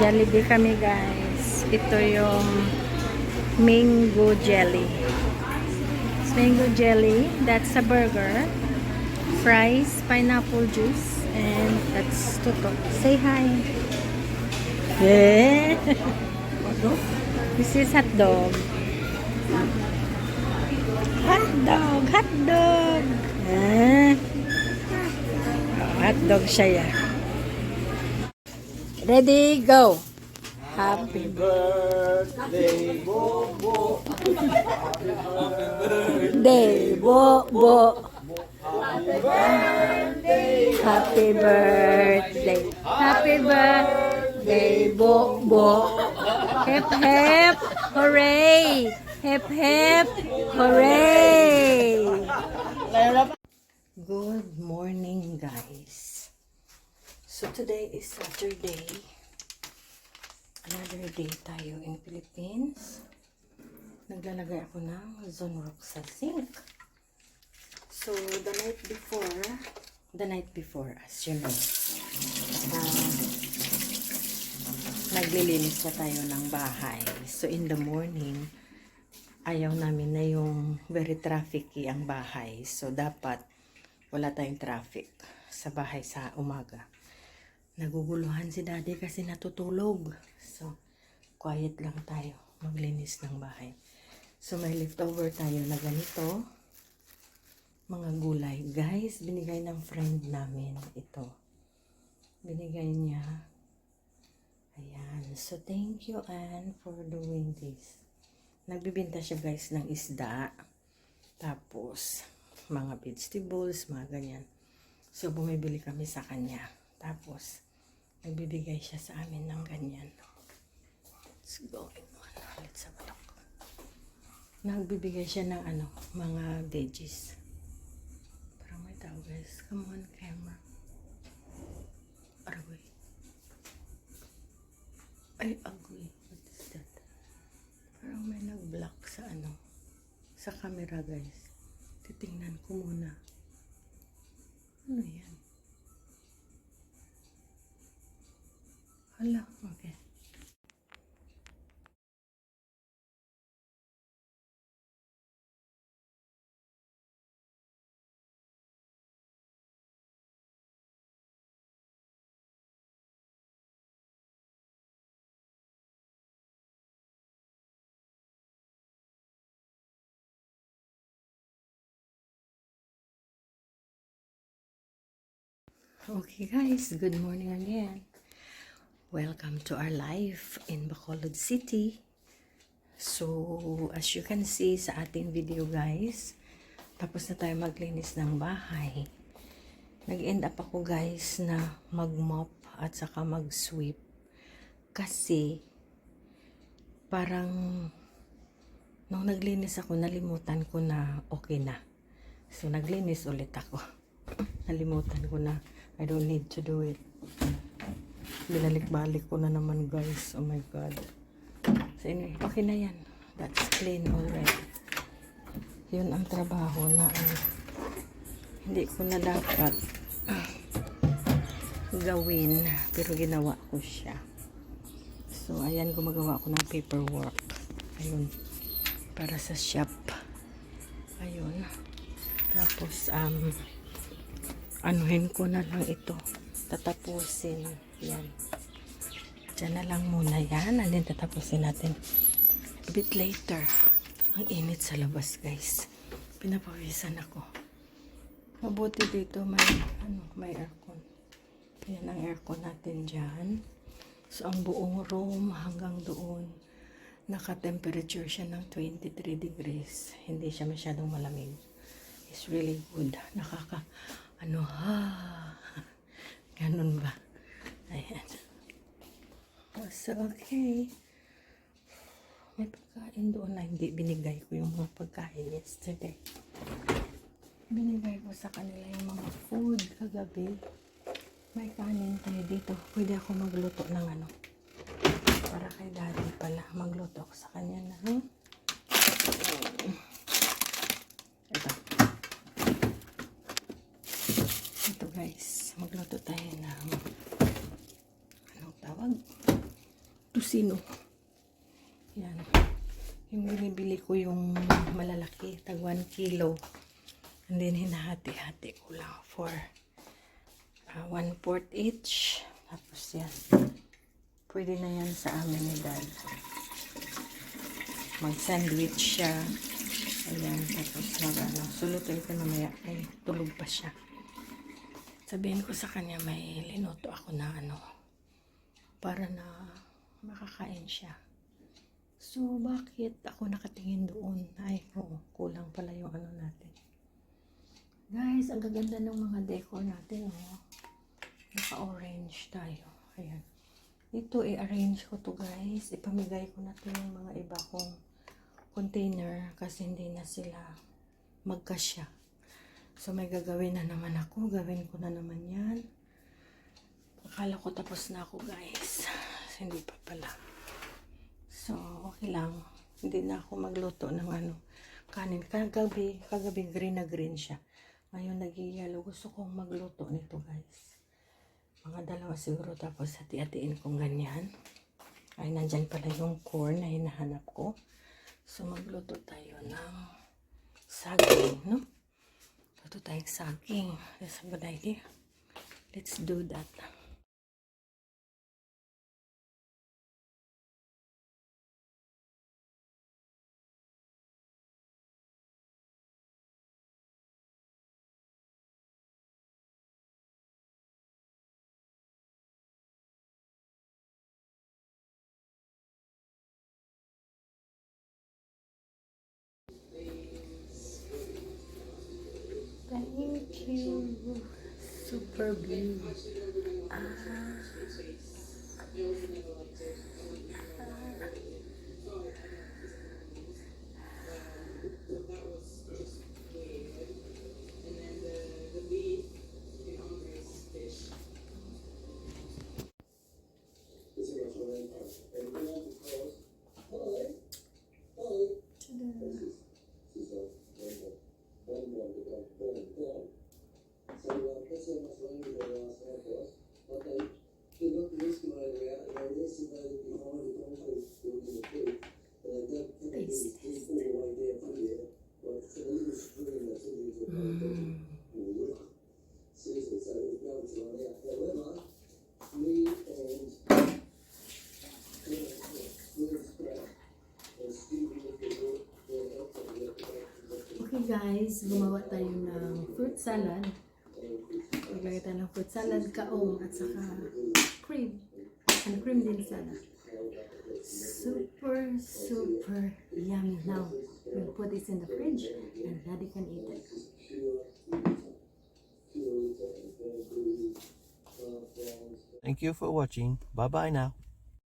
Jollibee kami guys. Ito yung mango jelly. It's mango jelly. That's a burger. Fries, pineapple juice, and that's tuto. Say hi. Yeah. This is hot dog. Hot dog, hot dog. Hot dog siya yan. Ready, go. Happy birthday, Bo Bo. birthday, Bo Bo. Happy birthday. Happy birthday, Bo Bo. Hip hip, hooray. Hip hip, hooray. Good morning, guys. So today is Saturday. Another day tayo in Philippines. Naglalagay ako ng Zonrox sa sink. So the night before, as you know, naglilinis na tayo ng bahay. So in the morning, ayaw namin na yung very trafficy ang bahay. So dapat wala tayong traffic sa bahay sa umaga. Naguguluhan si daddy kasi natutulog. So quiet lang tayo maglinis ng bahay. So may leftover tayo na ganito. Mga gulay. Guys, binigay ng friend namin ito. Binigay niya. Ayan. So thank you Anne for doing this. Nagbibenta siya guys ng isda. Tapos mga vegetables, mga ganyan. So, bumibili kami sa kanya. Tapos, nagbibigay siya sa amin ng ganyan. What's going on? Let's have a look. Nagbibigay siya ng mga veggies. Parang may tao guys. Come on, camera. Aray. Ay, agoy. What is that? Parang may nag-block sa sa camera guys. Titingnan ko muna. Ano yan? Hala, okay. Okay guys, good morning again. Welcome to our life in Bacolod City. So, as you can see sa ating video guys, tapos na tayo maglinis ng bahay. Nag-end up ako guys na mag-mop at saka mag-sweep. Kasi, parang, nung naglinis ako, nalimutan ko na okay na. So, naglinis ulit ako. Nalimutan ko na. I don't need to do it. Binalik-balik ko na naman guys. Oh my God. So anyway, okay na yan. That's clean already. Yun ang trabaho na hindi ko na dapat gawin. Pero ginawa ko siya. So ayan, gumagawa ko ng paperwork. Ayun. Para sa shop. Ayun. Tapos, anuhin ko na lang ito. Tatapusin. Yan. Diyan na lang muna yan. And then tatapusin natin a bit later. Ang init sa labas guys. Pinapawisan ako. Mabuti dito may aircon. Yan ang aircon natin dyan. So ang buong room hanggang doon naka-temperature siya ng 23 degrees. Hindi siya masyadong malamig. It's really good. Ganun ba? Ayan. So, okay. May pagkain doon na hindi binigay ko yung mga pagkain yesterday. Binigay ko sa kanila yung mga food kagabi. May kanin tayo dito. Pwede ako magluto ng para kay daddy pala. Magluto ako sa kanya na Ito guys, magluto tayo ng anong tawag? tocino. Yan. Yung binibili ko yung malalaki, tag 1 kilo. And then hinahati-hati ko lang for 1/4 each. Tapos yan. Pwede na yan sa amin ni Dad. Mag-sandwich siya. Ayan. Tapos sulutin ko na maya. Ay, tulog pa siya. Sabihin ko sa kanya may linuto ako na para na makakain siya. So, bakit ako nakatingin doon? Ay, oo, kulang pala yung natin. Guys, ang gaganda ng mga decor natin, oh. Naka-orange tayo. Ayan. Ito, i-arrange ko to guys. Ipamigay ko na to yung mga iba kong container kasi hindi na sila magkasya. So, may gagawin na naman ako. Gawin ko na naman yan. Akala ko tapos na ako, guys. Hindi pa pala. So, okay lang. Hindi na ako magluto ng kanin. Kagabi green na green siya. Ngayon, nag-yellow. Gusto kong magluto nito, guys. Mga 2 siguro. Tapos, hati-hatiin kong ganyan. Ay, nandyan pala yung corn na hinahanap ko. So, magluto tayo ng saging, no? Ito tayong saging. That's a good idea. Let's do that. Thank you. Super blue. Okay guys, gumawa tayo ng fruit salad. Maglagay tayo ng fruit salad, kaong, at saka cream. And cream din sana. Super, super yummy. Now, we'll put this in the fridge and Daddy can eat it. Thank you for watching. Bye bye now.